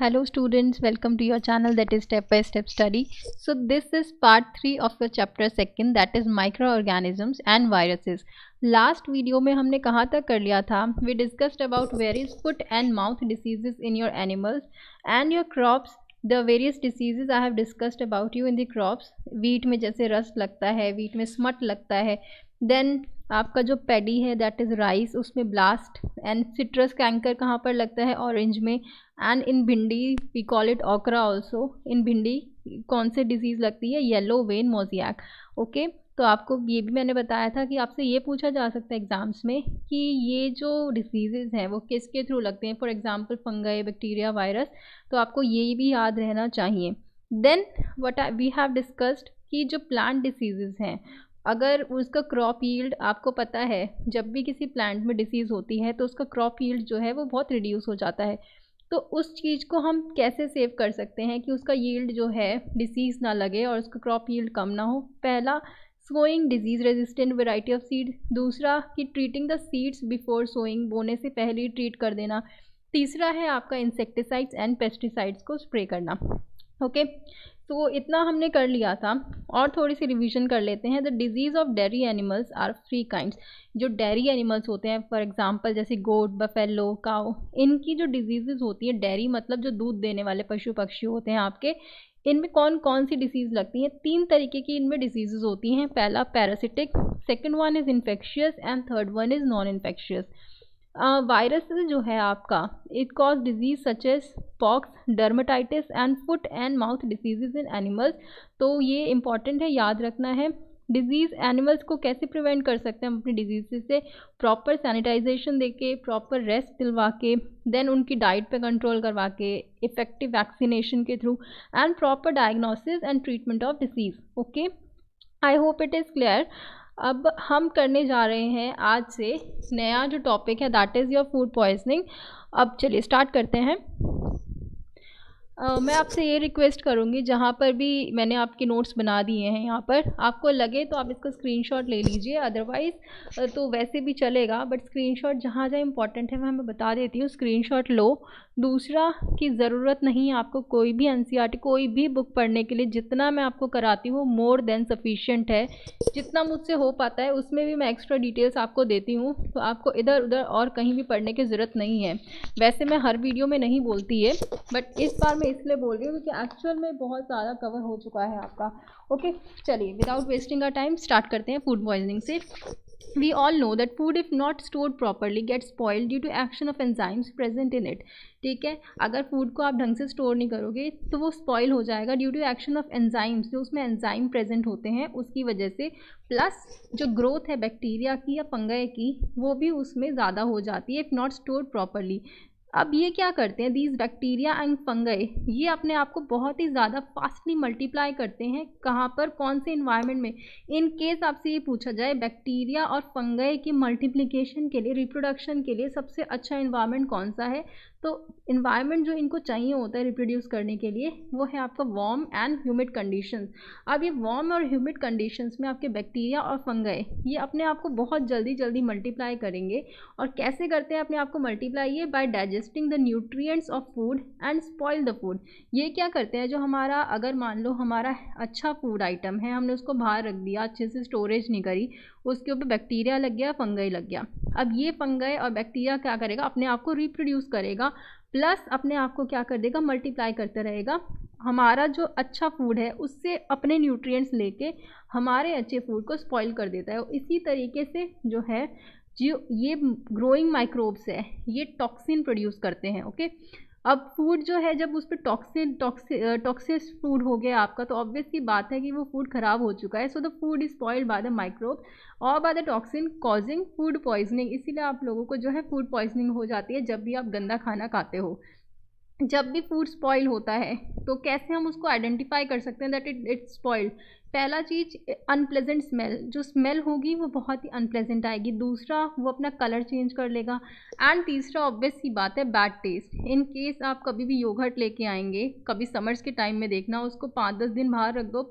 Hello students, welcome to your channel that is Step by Step Study. So this is part 3 of your chapter second, that is microorganisms and viruses. Last video में हमने कहाँ तक कर लिया था? We discussed about various foot and mouth diseases in your animals and your crops. The various diseases I have discussed about you in the crops. Wheat में जैसे rust लगता है, wheat में smut लगता है. Then आपका जो पैडी है दैट इज़ राइस, उसमें ब्लास्ट. एंड सिट्रस कैंकर कहाँ पर लगता है? ऑरेंज में. एंड इन भिंडी वी कॉल इट ओकरा ऑल्सो. इन भिंडी कौन से डिजीज़ लगती है? Yellow vein मोजियाक. ओके, तो आपको ये भी मैंने बताया था कि आपसे ये पूछा जा सकता है एग्जाम्स में कि ये जो डिसीज़ हैं वो किसके थ्रू लगते हैं. For example fungi, bacteria, virus. तो आपको ये भी याद रहना चाहिए. Then what we have discussed कि जो प्लांट डिसीज़ हैं, अगर उसका क्रॉप यील्ड आपको पता है, जब भी किसी प्लांट में डिसीज़ होती है तो उसका क्रॉप यील्ड जो है वो बहुत रिड्यूस हो जाता है. तो उस चीज़ को हम कैसे सेव कर सकते हैं कि उसका यील्ड जो है डिसीज़ ना लगे और उसका क्रॉप यील्ड कम ना हो? पहला, sowing disease resistant variety of seed. दूसरा कि treating the seeds before sowing, बोने से पहले ही ट्रीट कर देना. तीसरा है आपका इंसेक्टिसाइड्स एंड पेस्टिसाइड्स को स्प्रे करना. ओके, तो इतना हमने कर लिया था और थोड़ी सी रिवीजन कर लेते हैं. The disease of dairy animals are 3 kinds. जो डेयरी एनिमल्स होते हैं, फॉर एग्जांपल जैसे गोट, बफेलो, काऊ, इनकी जो डिजीज़ होती है, डेयरी मतलब जो दूध देने वाले पशु पक्षी होते हैं आपके, इनमें कौन कौन सी डिसीज़ लगती हैं? 3 तरीके की इनमें डिजीज़ होती हैं. पहला parasitic, second one is infectious and third one is non infectious. Virus जो है आपका, it cause disease such as pox, dermatitis and foot and mouth diseases in animals. तो ये इंपॉर्टेंट है, याद रखना है. डिजीज़ एनिमल्स को कैसे प्रिवेंट कर सकते हैं हम अपनी डिजीज़ से? प्रॉपर सैनिटाइजेशन देके, प्रॉपर रेस्ट दिलवा के, देन उनकी डाइट पे कंट्रोल करवा के, इफेक्टिव वैक्सीनेशन के through, and proper diagnosis and treatment of disease. Okay, I hope it is clear. अब हम करने जा रहे हैं आज से नया जो टॉपिक है, that is your food poisoning. अब चलिए स्टार्ट करते हैं. मैं आपसे ये रिक्वेस्ट करूँगी, जहाँ पर भी मैंने आपके नोट्स बना दिए हैं, यहाँ पर आपको लगे तो आप इसका स्क्रीनशॉट ले लीजिए, अदरवाइज़ तो वैसे भी चलेगा, बट स्क्रीनशॉट जहाँ जहाँ इंपॉर्टेंट है वहाँ मैं बता देती हूँ, स्क्रीनशॉट लो. दूसरा कि ज़रूरत नहीं है आपको कोई भी एनसीईआरटी, कोई भी बुक पढ़ने के लिए. जितना मैं आपको कराती हूँ मोर देन सफिशिएंट है. जितना मुझसे हो पाता है उसमें भी मैं एक्स्ट्रा डिटेल्स आपको देती हूँ, तो आपको इधर उधर और कहीं भी पढ़ने की ज़रूरत नहीं है. वैसे मैं हर वीडियो में नहीं बोलती है, बट इस बार मैं इसलिए बोल रही हूँ क्योंकि एक्चुअल में बहुत ज़्यादा कवर हो चुका है आपका. ओके, चलिए without wasting our time start करते हैं फूड पॉइजनिंग से. We all know that food if not stored properly gets spoiled due to action of enzymes present in it. ठीक है, अगर फूड को आप ढंग से स्टोर नहीं करोगे तो वो स्पॉइल हो जाएगा due to action of enzymes, जो उसमें एंजाइम प्रेजेंट होते हैं उसकी वजह से. प्लस जो ग्रोथ है बैक्टीरिया की या फंगाई की, वो भी उसमें ज़्यादा हो जाती है इफ़ नॉट स्टोर्ड प्रॉपरली. अब ये क्या करते हैं, दीज बैक्टीरिया एंड फंगाई, ये अपने आप को बहुत ही ज़्यादा फास्टली मल्टीप्लाई करते हैं. कहाँ पर, कौन से इन्वायरमेंट में? इन केस आपसे ये पूछा जाए बैक्टीरिया और फंगाई की मल्टीप्लिकेशन के लिए, रिप्रोडक्शन के लिए सबसे अच्छा इन्वायरमेंट कौन सा है? तो इन्वायरमेंट जो इनको चाहिए होता है रिप्रोड्यूस करने के लिए, वो है आपका वार्म एंड ह्यूमिड कंडीशंस. अब ये वार्म और ह्यूमिड कंडीशंस में आपके बैक्टीरिया और फंगाई ये अपने आप को बहुत जल्दी जल्दी मल्टीप्लाई करेंगे. और कैसे करते हैं अपने आप को मल्टीप्लाई? ये by digesting the nutrients of food and spoil the food. ये क्या करते हैं, जो हमारा, अगर मान लो हमारा अच्छा फूड आइटम है, हमने उसको बाहर रख दिया, अच्छे से स्टोरेज नहीं करी, उसके ऊपर बैक्टीरिया लग गया, फंगाई लग गया. अब ये फंगाई और बैक्टीरिया क्या करेगा, अपने आप को रिप्रोड्यूस करेगा, प्लस अपने आप को क्या कर देगा, मल्टीप्लाई करते रहेगा. हमारा जो अच्छा फूड है उससे अपने न्यूट्रिएंट्स लेके हमारे अच्छे फूड को स्पॉइल कर देता है. इसी तरीके से जो है, जो ये ग्रोइंग माइक्रोब्स है, ये टॉक्सिन प्रोड्यूस करते हैं. ओके, अब फूड जो है, जब उस पर टॉक्सिक फूड हो गया आपका, तो ऑब्वियस सी बात है कि वो फूड ख़राब हो चुका है. So the food is spoiled by the microbe और by the toxin causing food poisoning. इसीलिए आप लोगों को जो है फूड पॉइजनिंग हो जाती है जब भी आप गंदा खाना खाते हो. जब भी फूड स्पॉइल होता है तो कैसे हम उसको आइडेंटिफाई कर सकते हैं दैट इट्स स्पॉइल्ड? पहला चीज़, अनप्लेजेंट स्मेल. जो स्मेल होगी वो बहुत ही अनप्लेजेंट आएगी. दूसरा, वो अपना कलर चेंज कर लेगा. एंड तीसरा, ऑब्वियस सी बात है, बैड टेस्ट. इन केस आप कभी भी योगर्ट लेके आएंगे, कभी समर्स के टाइम में देखना, उसको 5-10 दिन बाहर रख दो,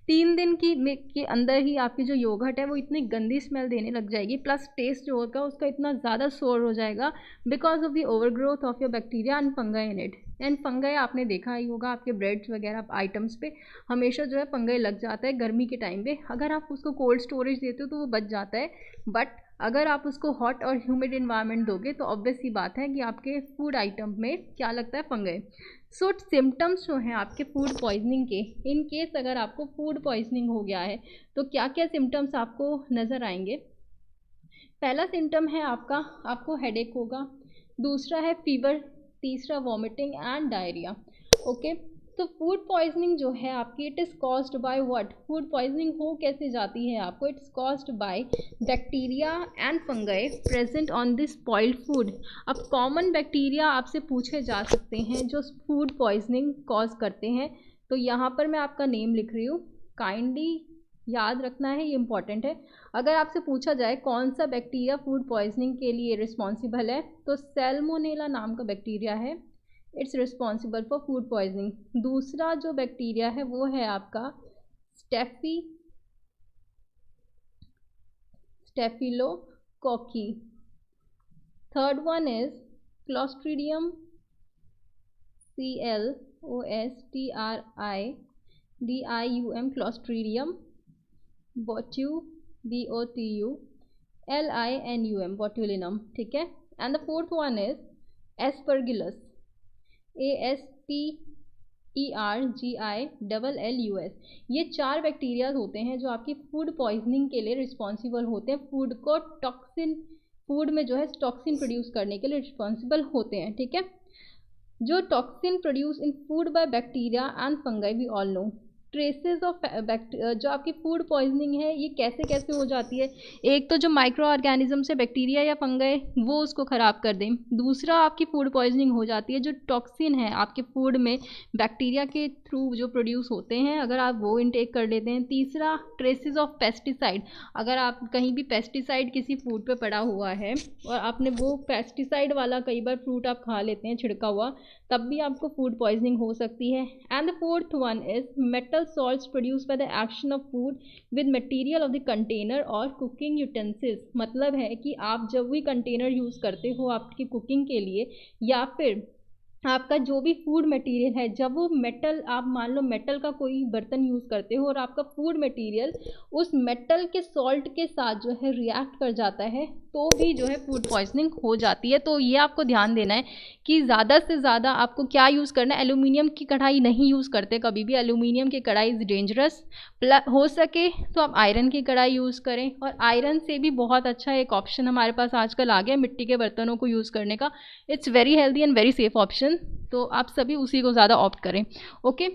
3 दिन के अंदर ही आपकी जो योगर्ट है वो इतनी गंदी स्मेल देने लग जाएगी. प्लस टेस्ट जो होगा उसका इतना ज़्यादा सोर हो जाएगा because of the over growth of your bacteria and fungi in it. And fungi आपने देखा ही होगा आपके ब्रेड्स वगैरह आइटम्स पे हमेशा जो है फंगाई लग जाता है गर्मी के टाइम पे। अगर आप उसको कोल्ड स्टोरेज देते हो तो वो बच जाता है, बट अगर आप उसको हॉट और ह्यूमिड इन्वायरमेंट दोगे तो ऑब्वियस सी बात है कि आपके फूड आइटम में क्या लगता है, फंगाई। सो सिम्टम्स जो हैं आपके फूड पॉइजनिंग के, इन केस अगर आपको फूड पॉइजनिंग हो गया है तो क्या क्या सिम्टम्स आपको नज़र आएंगे। पहला सिम्टम है आपको हेडेक होगा, दूसरा है फीवर, तीसरा वॉमिटिंग एंड डायरिया। ओके, तो फूड पॉइजनिंग जो है आपकी, it is caused by what, food poisoning हो कैसे जाती है आपको, it's caused by bacteria and fungi present on this spoiled food. अब कॉमन बैक्टीरिया आपसे पूछे जा सकते हैं जो फूड पॉइजनिंग कॉज करते हैं, तो यहाँ पर मैं आपका नेम लिख रही हूँ, काइंडली याद रखना है, ये इंपॉर्टेंट है। अगर आपसे पूछा जाए कौन सा बैक्टीरिया फूड पॉइजनिंग के लिए रिस्पॉन्सिबल है, तो सैल्मोनेला नाम का बैक्टीरिया है, it's responsible for food poisoning. दूसरा जो बैक्टीरिया है वो है आपका staphylococci. Third one is clostridium, CLOSTRIDIUM, clostridium BOTULINUM, botulinum, ठीक है। And the fourth one is Aspergillus, ASPERGILLUS। ये 4 बैक्टीरियाज होते हैं जो आपकी फूड पॉइजनिंग के लिए रिस्पॉन्सिबल होते हैं, फूड को टॉक्सिन, फूड में जो है टॉक्सिन प्रोड्यूस करने के लिए रिस्पॉन्सिबल होते हैं, ठीक है। जो toxin produce in food by bacteria and fungi, we all know. Traces of जो आपकी फूड पॉइजनिंग है ये कैसे कैसे हो जाती है, एक तो जो माइक्रो ऑर्गेनिज्म से बैक्टीरिया या फंगाई वो उसको ख़राब कर दें, दूसरा आपकी फूड पॉइजनिंग हो जाती है जो टॉक्सिन है आपके फूड में बैक्टीरिया के थ्रू जो प्रोड्यूस होते हैं, अगर आप वो इनटेक कर लेते हैं, तीसरा ट्रेसेस ऑफ पेस्टिसाइड, अगर आप कहीं भी पेस्टिसाइड किसी फूड पे पड़ा हुआ है और आपने वो पेस्टिसाइड वाला कई बार फ्रूट आप खा लेते हैं छिड़का हुआ, तब भी आपको फूड पॉइजनिंग हो सकती है। And the fourth one is metal salts produced by the action of food with material of the container और cooking utensils। मतलब है कि आप जब भी कंटेनर यूज़ करते हो आपकी कुकिंग के लिए, या फिर आपका जो भी फूड मटेरियल है, जब वो मेटल, आप मान लो मेटल का कोई बर्तन यूज़ करते हो और आपका फूड मटेरियल उस मेटल के सॉल्ट के साथ जो है रिएक्ट कर जाता है, तो भी जो है फूड पॉइजनिंग हो जाती है। तो ये आपको ध्यान देना है कि ज़्यादा से ज़्यादा आपको क्या यूज़ करना है। एल्यूमिनियम की कढ़ाई नहीं यूज़ करते कभी भी, एल्यूमिनियम की कढ़ाई इज़ डेंजरस। हो सके तो आप आयरन की कढ़ाई यूज़ करें, और आयरन से भी बहुत अच्छा एक ऑप्शन हमारे पास आजकल आ गया मिट्टी के बर्तनों को यूज़ करने का। It's very healthy and very safe option, तो आप सभी उसी को ज़्यादा ऑप्ट करें। ओके,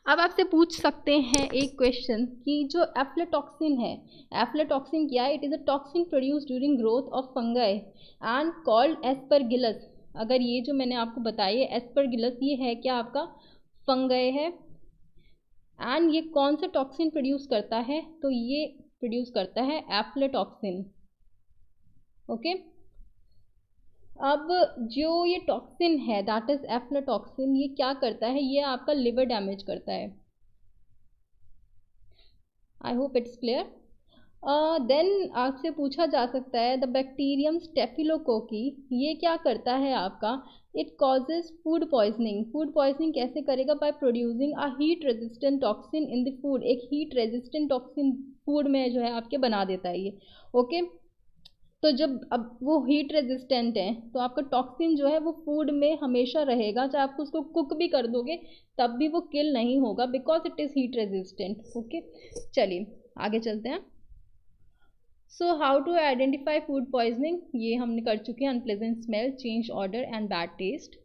अब आपसे पूछ सकते हैं एक क्वेश्चन कि जो एफ्लाटॉक्सिन है, एफ्लाटॉक्सिन क्या है, it is a toxin produce during growth of fungi and called Aspergillus. अगर ये जो मैंने आपको बताई है एस्परगिलस, ये है क्या आपका फंगाई है, एंड ये कौन सा टॉक्सिन प्रोड्यूस करता है, तो ये प्रोड्यूस करता है एफ्लाटॉक्सिन। ओके, अब जो ये टॉक्सिन है दैट इज एफ्लाटॉक्सिन, ये क्या करता है, ये आपका लिवर डैमेज करता है। I hope it's clear. Then आपसे पूछा जा सकता है द बैक्टीरियम स्टेफिलोकोकी, ये क्या करता है आपका, it causes food poisoning. Food poisoning कैसे करेगा, by producing a heat resistant toxin in the food, एक हीट रेजिस्टेंट टॉक्सिन फूड में जो है आपके बना देता है ये। ओके, तो जब अब वो हीट रेजिस्टेंट है तो आपका टॉक्सिन जो है वो फूड में हमेशा रहेगा, चाहे आप उसको कुक भी कर दोगे तब भी वो किल नहीं होगा, because it is heat resistant. Okay, चलिए आगे चलते हैं। So how to identify food poisoning, ये हमने कर चुके हैं, unpleasant smell, change odour and bad taste.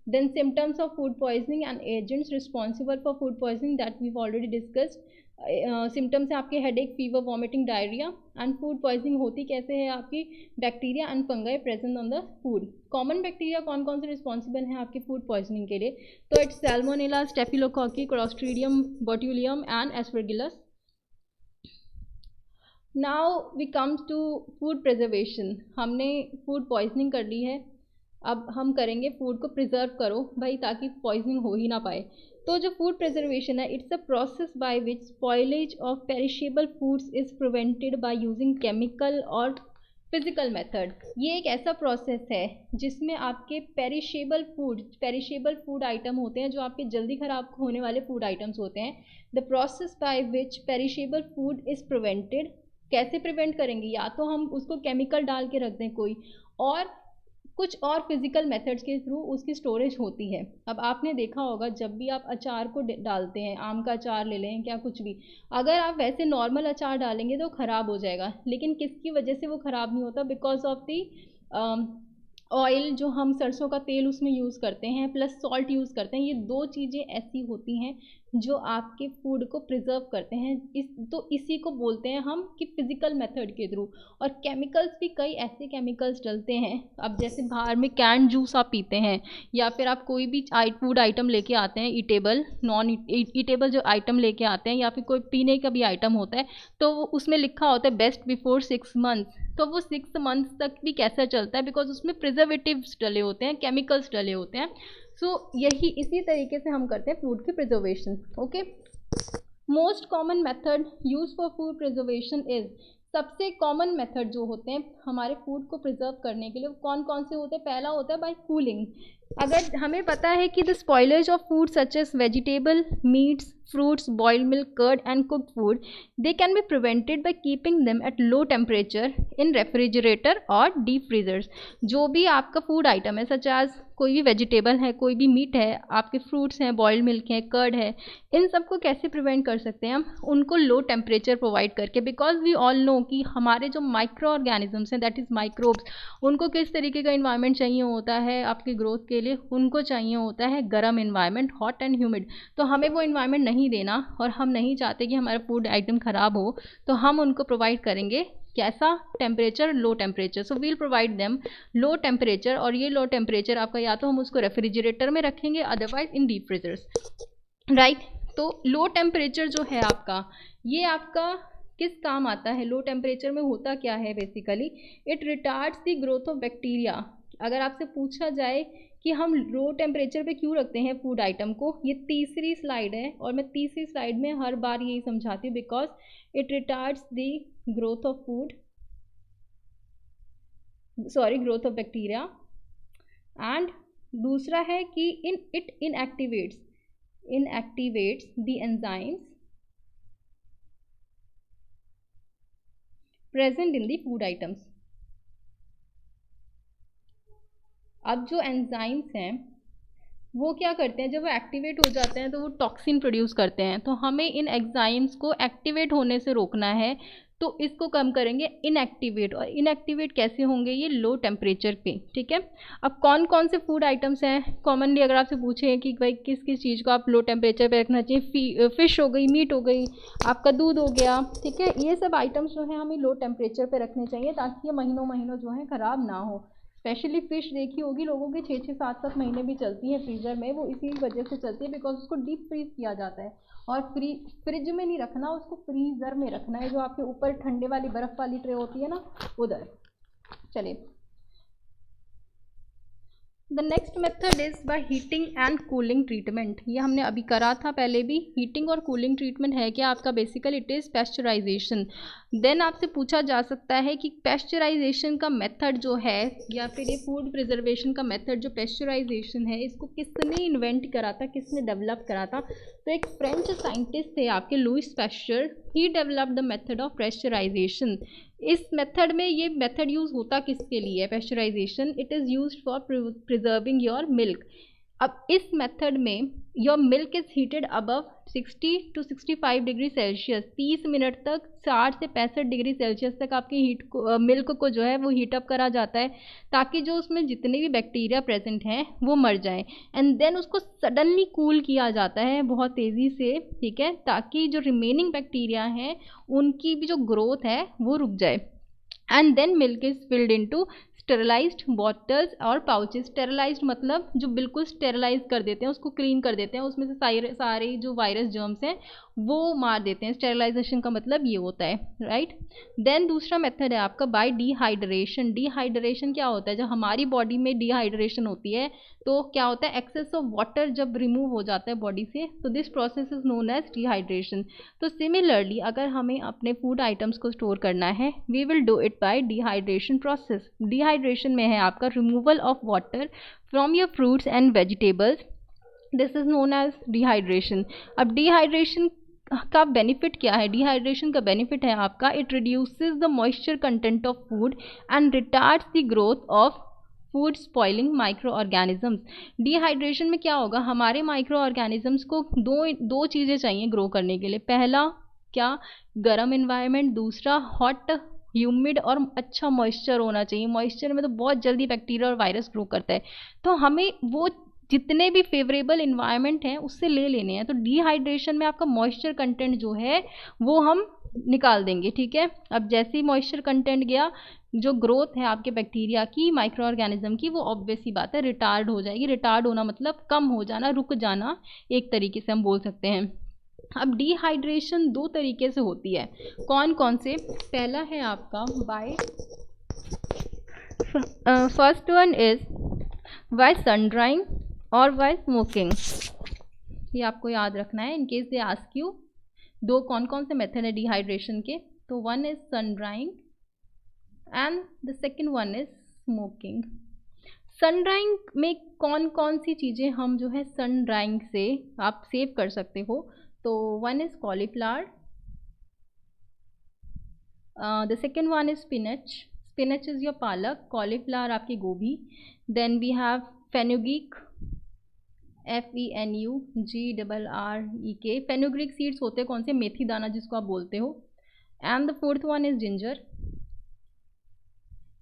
Then symptoms of food poisoning and agents responsible for food poisoning that we've already discussed। Symptoms है आपके headache, fever, vomiting, diarrhoea. And food poisoning होती कैसे है आपकी, bacteria and fungi present on the food. Common bacteria कौन कौन से responsible हैं आपकी फूड पॉइजनिंग के लिए, तो it's salmonella, staphylococci, clostridium botulinum and aspergillus. Now we comes to food preservation. हमने फूड पॉइजनिंग कर ली है, अब हम करेंगे फूड को प्रिजर्व करो भाई, ताकि पॉइजनिंग हो ही ना पाए। तो जो फूड प्रिजर्वेशन है, it's a process by which spoilage of perishable foods is prevented by using chemical और फिजिकल मेथड, ये एक ऐसा प्रोसेस है जिसमें आपके पेरिशेबल फूड आइटम होते हैं, जो आपके जल्दी खराब होने वाले फूड आइटम्स होते हैं। The process by which perishable food is prevented, कैसे प्रिवेंट करेंगे, या तो हम उसको केमिकल डाल के रख दें कोई, और कुछ और फिजिकल मेथड्स के थ्रू उसकी स्टोरेज होती है। अब आपने देखा होगा जब भी आप अचार को डालते हैं, आम का अचार ले लें, क्या कुछ भी, अगर आप वैसे नॉर्मल अचार डालेंगे तो ख़राब हो जाएगा, लेकिन किसकी वजह से वो ख़राब नहीं होता, बिकॉज ऑफ दी ऑयल, जो हम सरसों का तेल उसमें यूज़ करते हैं, प्लस सॉल्ट यूज़ करते हैं। ये दो चीज़ें ऐसी होती हैं जो आपके फूड को प्रिजर्व करते हैं। इसी को बोलते हैं हम कि फिजिकल मेथड के थ्रू। और केमिकल्स भी, कई ऐसे केमिकल्स डलते हैं। अब जैसे बाहर में कैन जूस आप पीते हैं, या फिर आप कोई भी फूड आइटम लेके आते हैं, ईटेबल नॉन ईटेबल जो आइटम लेके आते हैं, या फिर कोई पीने का भी आइटम होता है, तो वो उसमें लिखा होता है बेस्ट बिफोर 6 मंथ्स। तो वो 6 मंथ्स तक भी कैसा चलता है, बिकॉज उसमें प्रिजर्वेटिव्स डले होते हैं, केमिकल्स डले होते हैं। यही इसी तरीके से हम करते हैं फूड की preservation. Okay, most common method use for food preservation is, सबसे कॉमन मेथड जो होते हैं हमारे फूड को प्रिजर्व करने के लिए, कौन कौन से होते हैं? पहला होता है बाय कूलिंग। अगर हमें पता है कि the spoilage of food such as vegetable, meats, fruits, boiled milk, curd and cooked food, they can be prevented by keeping them at low temperature in refrigerator और deep freezers। जो भी आपका food item है, such as कोई भी vegetable है, कोई भी मीट है, आपके फ्रूट्स हैं, बॉइल्ड मिल्क है, कर्ड है, इन सबको कैसे प्रिवेंट कर सकते हैं हम? उनको लो टेम्परेचर प्रोवाइड करके, बिकॉज वी ऑल नो कि हमारे जो माइक्रो ऑर्गेनिजम्स हैं, दैट इज़ माइक्रोब्स, उनको किस तरीके का इन्वायरमेंट चाहिए होता है आपकी ग्रोथ के लिए? उनको चाहिए होता है गर्म इन्वायरमेंट, हॉट एंड ह्यूमिड। तो हमें वो इन्वायरमेंट नहीं देना, और हम नहीं चाहते कि हमारा फूड आइटम ख़राब हो, तो हम उनको प्रोवाइड करेंगे कैसा? Temperature, low temperature. So we'll provide them low temperature, और ये लो टेम्परेचर आपका, या तो हम उसको रेफ्रिजरेटर में रखेंगे, otherwise in deep freezers, right. तो लो टेम्परेचर जो है आपका, ये आपका किस काम आता है? लो टेम्परेचर में होता क्या है basically? It retards the growth of bacteria. अगर आपसे पूछा जाए कि हम लो टेम्परेचर पे क्यों रखते हैं फूड आइटम को, ये तीसरी स्लाइड है, और मैं तीसरी स्लाइड में हर बार यही समझाती हूँ, because it retards the growth of food, growth of bacteria. And दूसरा है कि it inactivates the enzymes present in the food items. अब जो एंजाइम्स हैं वो क्या करते हैं? जब वो एक्टिवेट हो जाते हैं तो वो टॉक्सिन प्रोड्यूस करते हैं, तो हमें इन एंजाइम्स को एक्टिवेट होने से रोकना है। तो इसको कम करेंगे इनएक्टिवेट, और इनएक्टिवेट कैसे होंगे? ये लो टेम्परेचर पे, ठीक है। अब कौन कौन से फूड आइटम्स हैं कॉमनली, अगर आपसे पूछे कि भाई किस किस चीज़ को आप लो टेम्परेचर पे रखना चाहिए? फिश हो गई, मीट हो गई, आपका दूध हो गया, ठीक है। ये सब आइटम्स जो है हमें लो टेम्परेचर पे रखने चाहिए, ताकि ये महीनों महीनों जो है ख़राब ना हो। स्पेशली फ़िश देखी होगी लोगों की 6-6, 7-7 महीने भी चलती है फ्रीज़र में, वो इसी वजह से चलती है, बिकॉज उसको डीप फ्रीज़ किया जाता है। और फ्रिज में नहीं रखना, उसको फ्रीज़र में रखना है, जो आपके ऊपर ठंडे वाली बर्फ़ वाली ट्रे होती है ना, उधर। चलिए, the next method is by heating and cooling treatment. ये हमने अभी करा था पहले भी। हीटिंग और कूलिंग ट्रीटमेंट है क्या आपका? Basically it is pasteurisation. Then आपसे पूछा जा सकता है कि पेस्चराइजेशन का मेथड जो है, या फिर ये फूड प्रिजर्वेशन का मेथड जो पेस्चराइजेशन है, इसको किसने इन्वेंट करा था, किसने डेवलप करा था? तो एक फ्रेंच साइंटिस्ट थे आपके, Louis Pasteur, he developed the method of pasteurisation. इस मेथड में, ये मेथड यूज़ होता किसके लिए? Pasteurisation, it is used for preserving your milk. अब इस मेथड में your milk is heated above 60 to 65 degree Celsius. 30 minute तक 60 से 65 डिग्री सेल्सियस तक आपकी मिल्क को जो है वो हीटअप करा जाता है, ताकि जो उसमें जितने भी बैक्टीरिया प्रेजेंट हैं वो मर जाएं। एंड देन उसको सडनली कूल किया जाता है बहुत तेज़ी से, ठीक है, ताकि जो रिमेनिंग बैक्टीरिया हैं उनकी भी जो ग्रोथ है वो रुक जाए। And then milk is filled into sterilised bottles और पाउचेस। स्टेरलाइज्ड मतलब जो बिल्कुल स्टेरलाइज कर देते हैं, उसको क्लीन कर देते हैं, उसमें से सारे जो वायरस जर्म्स हैं वो मार देते हैं। स्टेरिलाइजेशन का मतलब ये होता है, राइट। देन दूसरा मेथड है आपका बाय डिहाइड्रेशन। डिहाइड्रेशन क्या होता है, जब हमारी बॉडी में डिहाइड्रेशन होती है तो क्या होता है, एक्सेस ऑफ वाटर जब रिमूव हो जाता है बॉडी से, तो this process is known as dehydration. तो सिमिलरली अगर हमें अपने फूड आइटम्स को स्टोर करना है, we will do it by dehydration process. Dehydration में है आपका removal of water from your fruits and vegetables, this is known as dehydration. अब डिहाइड्रेशन का बेनिफिट क्या है, डिहाइड्रेशन का बेनिफिट है आपका, it reduces the moisture content of food and retards the growth of food spoiling micro organisms. Dehydration में क्या होगा, हमारे माइक्रो ऑर्गेनिजम्स को दो चीज़ें चाहिए ग्रो करने के लिए। पहला क्या, गर्म इन्वायरमेंट, दूसरा हॉट ह्यूमिड और अच्छा मॉइस्चर होना चाहिए। मॉइस्चर में तो बहुत जल्दी बैक्टीरिया और वायरस ग्रो करता है, तो हमें वो जितने भी फेवरेबल इन्वायरमेंट हैं उससे ले लेने हैं। तो डिहाइड्रेशन में आपका मॉइस्चर कंटेंट जो है वो हम निकाल देंगे, ठीक है। अब जैसे ही मॉइस्चर कंटेंट गया, जो ग्रोथ है आपके बैक्टीरिया की, माइक्रो ऑर्गेनिज्म की, वो ऑब्वियस ही बात है रिटार्ड हो जाएगी। रिटार्ड होना मतलब कम हो जाना, रुक जाना, एक तरीके से हम बोल सकते हैं। अब डिहाइड्रेशन दो तरीके से होती है, कौन कौन से, पहला है आपका by, first one is by sun drying और बाय स्मोकिंग। ये आपको याद रखना है in case they ask you. दो कौन कौन से मेथड है डिहाइड्रेशन के, तो one is sun drying and the second one is smoking. Sun drying में कौन कौन सी चीज़ें हम जो है सन ड्राइंग से आप सेव कर सकते हो, तो one is cauliflower, the second one is spinach, spinach is your palak, cauliflower आपकी गोभी। Then we have fenugreek, FENUGRREK, fenugreek seeds होते हैं कौन से, मेथी दाना जिसको आप बोलते हो। And the fourth one is ginger.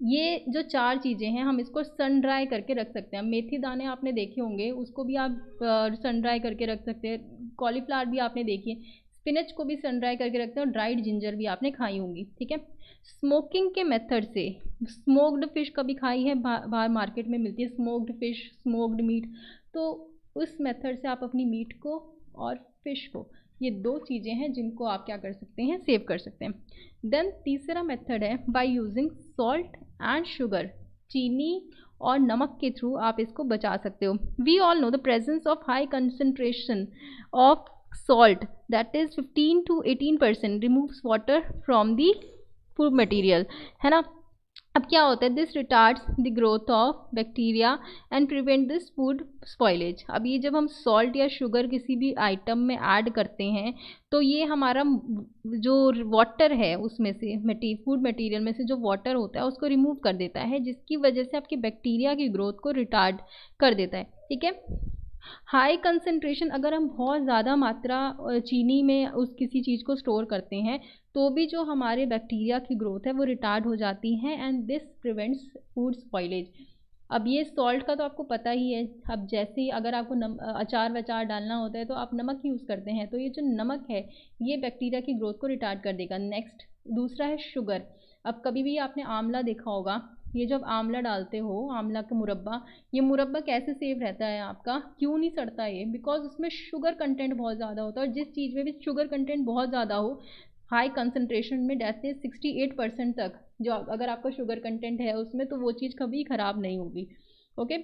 ये जो चार चीज़ें हैं हम इसको सन ड्राई करके रख सकते हैं। मेथी दाने आपने देखे होंगे, उसको भी आप सन ड्राई करके रख सकते हैं। कॉलीफ्लावर भी आपने देखी है, स्पिनच को भी सन ड्राई करके रखते हैं, और ड्राइड जिंजर भी आपने खाई होंगी, ठीक है। स्मोकिंग के मेथड से, स्मोक्ड फिश कभी खाई है, बाहर मार्केट में मिलती है स्मोक्ड फिश, स्मोक्ड मीट, तो उस मेथड से आप अपनी मीट को और फिश को, ये दो चीज़ें हैं जिनको आप क्या कर सकते हैं, सेव कर सकते हैं। देन तीसरा मेथड है bye using salt and sugar, चीनी और नमक के थ्रू आप इसको बचा सकते हो। We all know the presence of high concentration of salt that is 15 to 18% removes water from the food material, है ना। अब क्या होता है, this retards the growth of bacteria and prevent this food spoilage. अब ये जब हम सॉल्ट या शुगर किसी भी आइटम में ऐड करते हैं तो ये हमारा जो वाटर है उसमें से, फूड मटेरियल में से जो वाटर होता है उसको रिमूव कर देता है, जिसकी वजह से आपकी बैक्टीरिया की ग्रोथ को रिटार्ड कर देता है, ठीक है। हाई कंसंट्रेशन, अगर हम बहुत ज़्यादा मात्रा चीनी में उस किसी चीज़ को स्टोर करते हैं तो भी जो हमारे बैक्टीरिया की ग्रोथ है वो रिटार्ड हो जाती है, and this prevents food spoilage. अब ये सॉल्ट का तो आपको पता ही है, अब जैसे ही अगर आपको अचार वचार डालना होता है तो आप नमक यूज़ करते हैं, तो ये जो नमक है ये बैक्टीरिया की ग्रोथ को रिटार्ड कर देगा। नेक्स्ट दूसरा है शुगर। अब कभी भी आपने आंवला देखा होगा, ये जब आंवला डालते हो, आंवला का मुरब्बा, ये मुरब्बा कैसे सेव रहता है आपका, क्यों नहीं सड़ता ये, बिकॉज उसमें शुगर कंटेंट बहुत ज़्यादा होता है, और जिस चीज़ में भी शुगर कंटेंट बहुत ज़्यादा हो, हाई कंसंट्रेशन में, जैसे 68% तक जो अगर आपका शुगर कंटेंट है उसमें, तो वो चीज़ कभी ख़राब नहीं होगी, okay.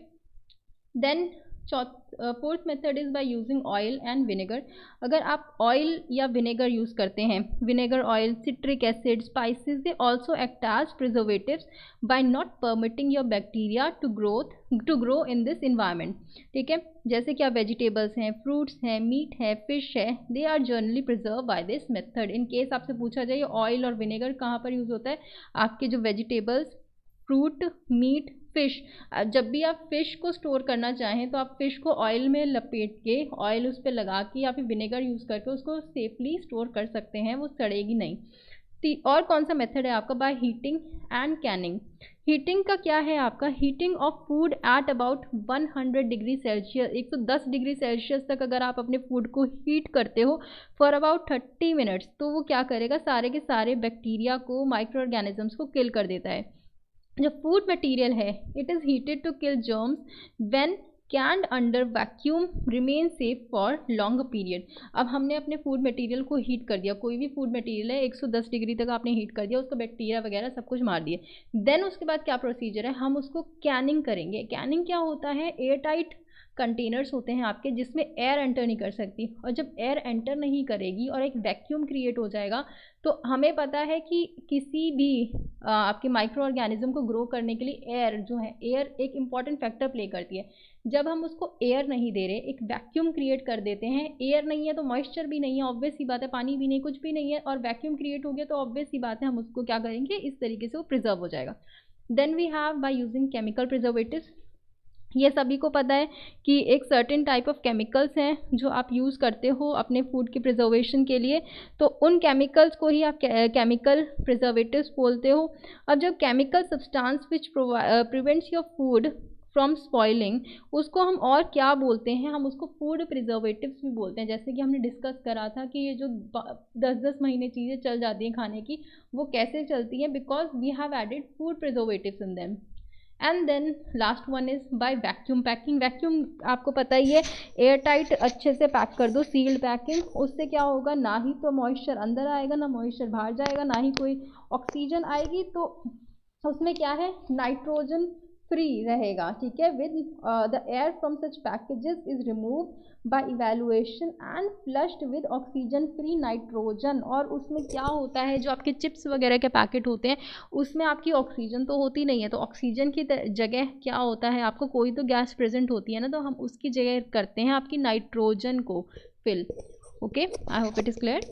Then fourth method is by using oil and vinegar. अगर आप ऑयल या विनेगर यूज़ करते हैं, vinegar, oil, citric acid, spices, they also act as preservatives by not permitting your bacteria to grow in this environment, ठीक है। जैसे कि आप वेजिटेबल्स हैं, फ्रूट्स हैं, मीट है, फिश है, they are generally preserve by this method. In case आपसे पूछा जाए ऑयल और विनेगर कहाँ पर यूज़ होता है, आपके जो वेजिटेबल्स, फ्रूट, मीट, फिश, जब भी आप फिश को स्टोर करना चाहें तो आप फिश को ऑयल में लपेट के, ऑयल उस पर लगा के या फिर विनेगर यूज़ करके उसको सेफली स्टोर कर सकते हैं, वो सड़ेगी नहीं। और कौन सा मेथड है आपका, by heating and Canning. Heating का क्या है आपका, heating of food at about 100 degree Celsius, 110 degree Celsius तक अगर आप अपने फूड को हीट करते हो फॉर अबाउट 30 मिनट्स, तो वो क्या करेगा, सारे के सारे बैक्टीरिया को, माइक्रो ऑर्गेनिजम्स को किल कर देता है। जो फूड मटेरियल है, it is heated to kill germs when canned under vacuum remain safe for long period. अब हमने अपने फूड मटेरियल को हीट कर दिया, कोई भी फूड मटेरियल है 110 डिग्री तक आपने हीट कर दिया, उसका बैक्टीरिया वगैरह सब कुछ मार दिए। देन उसके बाद क्या प्रोसीजर है, हम उसको कैनिंग करेंगे। कैनिंग क्या होता है, एयर टाइट कंटेनर्स होते हैं आपके जिसमें एयर एंटर नहीं कर सकती, और जब एयर एंटर नहीं करेगी और एक वैक्यूम क्रिएट हो जाएगा, तो हमें पता है कि किसी भी आपके माइक्रो ऑर्गेनिज्म को ग्रो करने के लिए एयर जो है, एयर एक इम्पॉर्टेंट फैक्टर प्ले करती है। जब हम उसको एयर नहीं दे रहे, एक वैक्यूम क्रिएट कर देते हैं, एयर नहीं है तो मॉइस्चर भी नहीं है, ऑब्वियस सी बात है, पानी भी नहीं, कुछ भी नहीं है, और वैक्यूम क्रिएट हो गया तो ऑब्वियस सी बात है हम उसको क्या करेंगे, इस तरीके से वो प्रिजर्व हो जाएगा। Then we have by using chemical preservatives. ये सभी को पता है कि एक सर्टेन टाइप ऑफ केमिकल्स हैं जो आप यूज़ करते हो अपने फूड के प्रिजर्वेशन के लिए, तो उन केमिकल्स को ही आप केमिकल प्रिजर्वेटिव्स बोलते हो। अब जब chemical substance which prevents your food from spoiling, उसको हम और क्या बोलते हैं, हम उसको फूड प्रिजर्वेटिव्स भी बोलते हैं। जैसे कि हमने डिस्कस करा था कि ये जो 10-10 महीने चीज़ें चल जाती हैं खाने की, वो कैसे चलती हैं, because we have added food preservatives in them. And then last one is by vacuum packing. Vacuum आपको पता ही है, एयर टाइट अच्छे से पैक कर दो, सील्ड पैकिंग। उससे क्या होगा, ना ही तो मॉइस्चर अंदर आएगा, ना मॉइस्चर बाहर जाएगा, ना ही कोई ऑक्सीजन आएगी, तो उसमें क्या है, नाइट्रोजन फ्री रहेगा, ठीक है। With the air from such packages is remove by evaluation and flushed with oxygen free nitrogen. और उसमें क्या होता है, जो आपके चिप्स वगैरह के पैकेट होते हैं उसमें आपकी ऑक्सीजन तो होती नहीं है, तो ऑक्सीजन की जगह क्या होता है, आपको कोई तो गैस प्रेजेंट होती है ना, तो हम उसकी जगह करते हैं आपकी नाइट्रोजन को fill. Okay, I hope it is clear.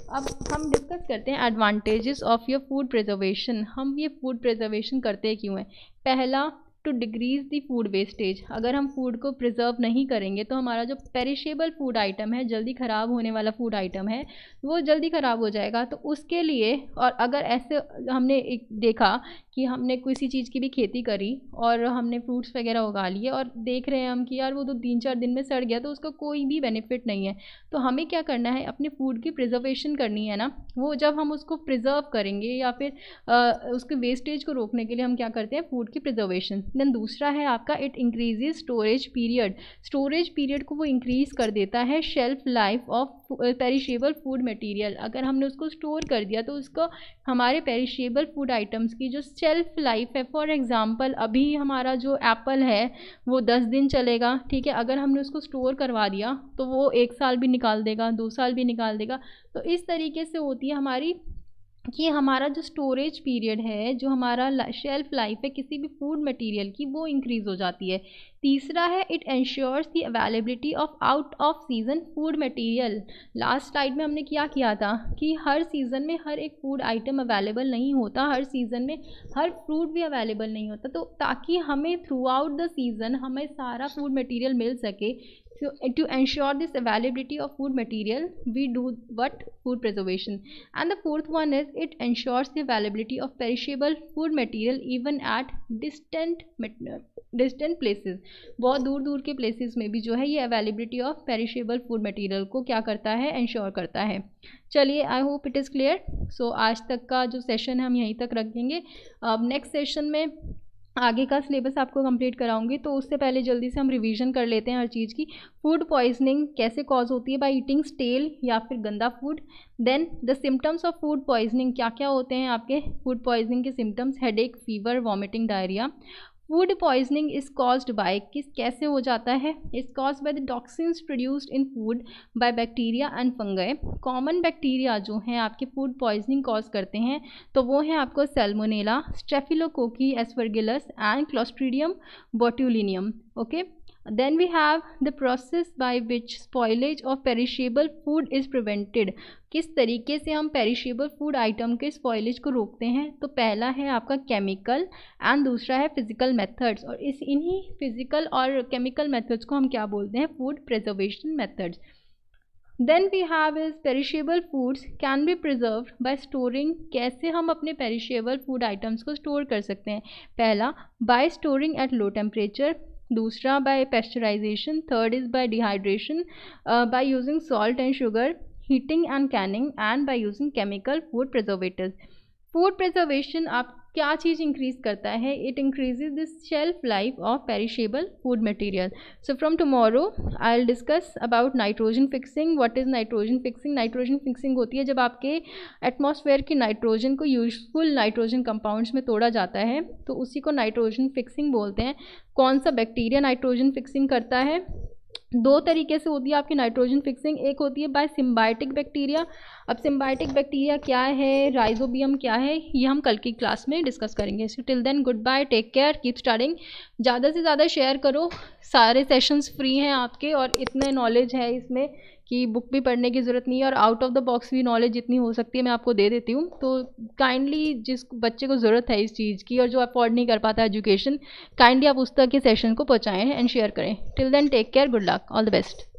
अब हम डिस्कस करते हैं advantages of your food preservation. हम ये फूड प्रिजर्वेशन करते क्यों हैं। पहला, to decrease the food wastage. अगर हम फूड को प्रिजर्व नहीं करेंगे तो हमारा जो पेरिशेबल फूड आइटम है, जल्दी ख़राब होने वाला फूड आइटम है, वो जल्दी ख़राब हो जाएगा। तो उसके लिए, और अगर ऐसे हमने एक देखा कि हमने किसी चीज़ की भी खेती करी और हमने फ्रूट्स वगैरह उगा लिए और देख रहे हैं हम कि यार वो तो 3-4 दिन में सड़ गया, तो उसका कोई भी बेनिफिट नहीं है। तो हमें क्या करना है, अपने फूड की प्रिजर्वेशन करनी है ना। वो जब हम उसको प्रिजर्व करेंगे या फिर उसके वेस्टेज को रोकने के लिए हम क्या करते हैं, फूड की प्रिजर्वेशन। देन दूसरा है आपका, it increases storage period. Storage period को वो इंक्रीज़ कर देता है shelf life of perishable food material. अगर हमने उसको स्टोर कर दिया तो उसको हमारे पेरिशेबल फूड आइटम्स की जो शेल्फ लाइफ है, फॉर एग्जांपल अभी हमारा जो एप्पल है वो 10 दिन चलेगा, ठीक है। अगर हमने उसको स्टोर करवा दिया तो वो 1 साल भी निकाल देगा, 2 साल भी निकाल देगा। तो इस तरीके से होती है हमारी कि हमारा जो स्टोरेज पीरियड है, जो हमारा शेल्फ लाइफ है किसी भी फूड मटेरियल की, वो इंक्रीज़ हो जाती है। तीसरा है, it ensures the availability of out of season food material. Last slide में हमने क्या किया था कि हर सीज़न में हर एक फूड आइटम अवेलेबल नहीं होता, हर सीज़न में हर फ्रूट भी अवेलेबल नहीं होता। तो ताकि हमें थ्रू आउट द सीज़न हमें सारा फूड मटेरियल मिल सके, so to ensure this availability of food material, we do what, food preservation. And the fourth one is, it ensures the availability of perishable food material even at distant places. बहुत दूर दूर के places में भी जो है ये availability of perishable food material को क्या करता है, ensure करता है। चलिए, I hope it is clear. So आज तक का जो सेशन है हम यहीं तक रख देंगे। अब नेक्स्ट सेशन में आगे का सिलेबस आपको कंप्लीट कराऊंगी, तो उससे पहले जल्दी से हम रिवीजन कर लेते हैं हर चीज़ की। फूड पॉइजनिंग कैसे कॉज होती है, बाय ईटिंग स्टेल या फिर गंदा food. Then the symptoms of food poisoning, क्या क्या होते हैं आपके फूड पॉइजनिंग के symptoms, headache, fever, vomiting, diarrhoea. Food poisoning is caused by, कैसे हो जाता है, is caused by the toxins produced in food by bacteria and fungi. Common bacteria जो हैं आपके फूड पॉइजनिंग कॉज करते हैं, तो वो हैं आपको salmonella, staphylococci aspergillus and clostridium botulinum. Okay, then we have the process by which spoilage of perishable food is prevented। किस तरीके से हम पेरिशेबल फूड आइटम के स्पॉइलेज को रोकते हैं, तो पहला है आपका केमिकल एंड दूसरा है फिजिकल मेथड्स। और इन्हीं फिजिकल और केमिकल मेथड्स को हम क्या बोलते हैं, food preservation methods. Then we have is perishable foods can be preserved by storing. कैसे हम अपने पेरिशेबल फूड आइटम्स को स्टोर कर सकते हैं, पहला by storing at low temperature, दूसरा by pasteurization, third is by dehydration, by using salt and sugar, heating and canning, and by using chemical food preservatives. Food preservation आप क्या चीज़ increase करता है? It increases this shelf life of perishable food material. So from tomorrow I will discuss about nitrogen fixing. What is nitrogen fixing? Nitrogen fixing होती है जब आपके atmosphere की नाइट्रोजन को यूजफुल नाइट्रोजन कंपाउंड्स में तोड़ा जाता है, तो उसी को नाइट्रोजन फिक्सिंग बोलते हैं. कौन सा बैक्टीरिया नाइट्रोजन फिक्सिंग करता है? दो तरीके से होती है आपकी नाइट्रोजन फिक्सिंग. एक होती है बाय सिम्बायोटिक बैक्टीरिया. अब सिम्बायोटिक बैक्टीरिया क्या है, राइजोबियम क्या है, ये हम कल की क्लास में डिस्कस करेंगे. So till then good bye, take care, keep studying. ज़्यादा से ज़्यादा शेयर करो. सारे सेशंस फ्री हैं आपके और इतने नॉलेज है इसमें कि बुक भी पढ़ने की ज़रूरत नहीं है, और आउट ऑफ द बॉक्स भी नॉलेज जितनी हो सकती है मैं आपको दे देती हूँ. तो काइंडली जिस बच्चे को ज़रूरत है इस चीज़ की और जो अफोर्ड नहीं कर पाता एजुकेशन, काइंडली आप उस तक के सेशन को पहुँचाएँ एंड शेयर करें. Till then take care, good luck, all the best.